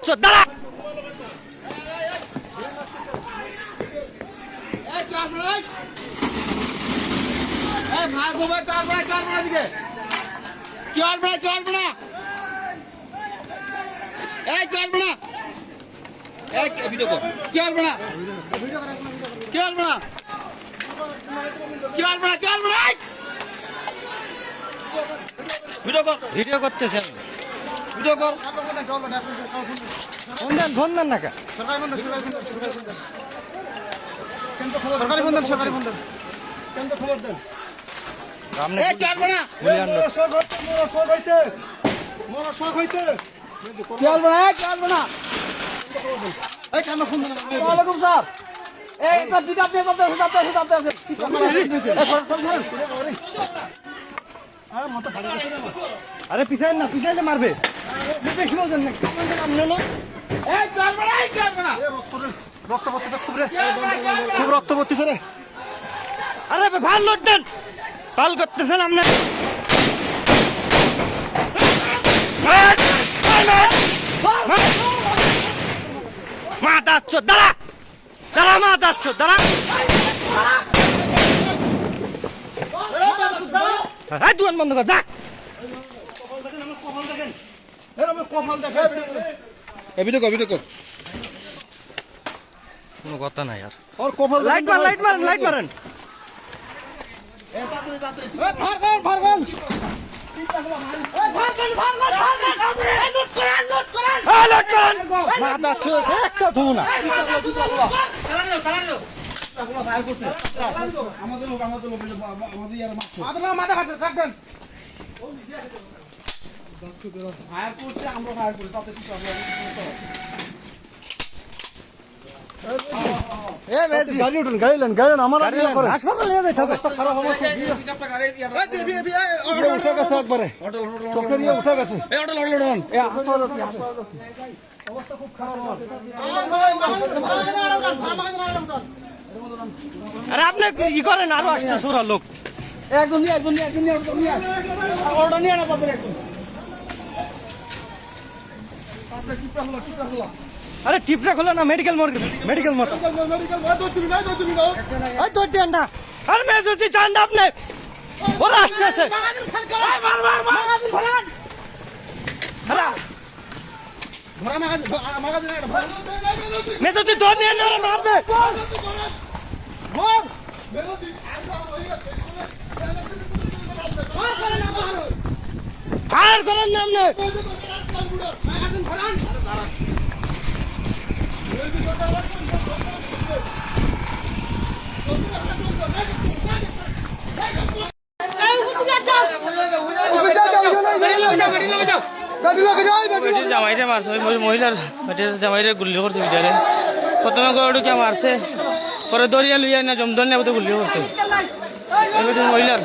দাঁড়াচ্ছ দাঁড়া ভিডিও করতেছেন ভিডিও কর ফোন দেন না সরকারি ফোন দেন কেন্দ্র খবর দেন আরে পিছাই না মারবে রক্ত পড়তেছে খুব রক্ত পড়তেছে রে। আরে ভাল লোড দেন পাল করতেছেন আপনার মা দাচ্ছ দাঁড়া মা দাচ্ছ দাঁড়া দুয়ান বন্ধ কর যা ভিডিও কর কোনো কথা নাই আর লাইট মারেন মা দাচ্ছ একটা ধু না হাসপাতাল নিয়ে যাইতে হবে চোখের ইয়ে উঠে গেছে অবস্থা খুব খারাপ। আরে আপনি কি করেন আরো আসতে সোরা লোক আরে টিপটা খোলা না মেডিকেল মোড় তোর দেন না আরে মেজুতি চান না আপনি ওরা আসতেছে মেজুতি তোর নিয়ে না মারবে ফায়ার করেন না আপনি জামাইটা মারছে মহিলার জামাইটা গুলি করছে ভিডিওতে প্রথমে গরুকে মারছে পরে দরিয়া লইয়া না জমদন নেব তো গুলি করছে মহিলার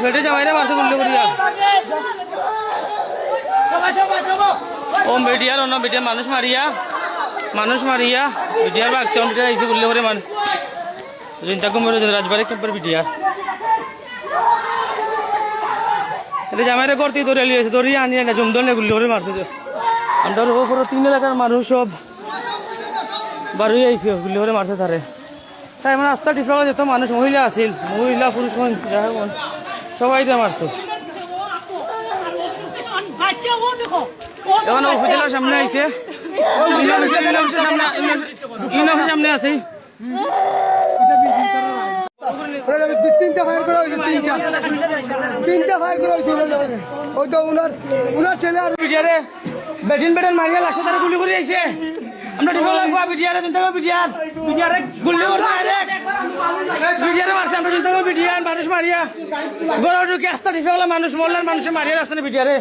বেটে জামাইটা মারছে গুলি করিয়া ও মিডিয়ার অন্য বেটিয়ার মানুষ মারিয়া বিটিয়ার বাগছে বিটিয়ার আইসে গুলি করে মানুষ চিন্তা কুমার রাজবাড়ি কেম্পের বিটিয়ার এটা জামাইরা করতে দরিয়া আনিয়ে না জমদনে গুলি করে মারছে আমরা ওপর 3 এলাকার মানুষ সব বাড়ি আইসে গুলি করে মারছে তারে চাই মানে রাস্তা টিপা যেত মানুষ মহিলা পুরুষ সবাই মারছে এখন উপজেলার সামনে আইসে সামনে আছে তিনটা ফায়ার করা হয়েছে তিনটা ফায়ার করা হয়েছে ওই তো উনার ছেলে আর বেটিন মারিয়া লাশে তারা গুলি করে আইছে আমরা ঠিক লাগবো বিটিয়ারে চিন্তা করবো বিটিয়ারে গুলি করছে বিটিয়ারে মারছে আমরা চিন্তা করবো বিটিয়ার মানুষ মারিয়া গড় ঢুকে রাস্তা ঠিক মানুষ মরলেন মানুষের মারিয়া রাস্তা বিটিয়ারে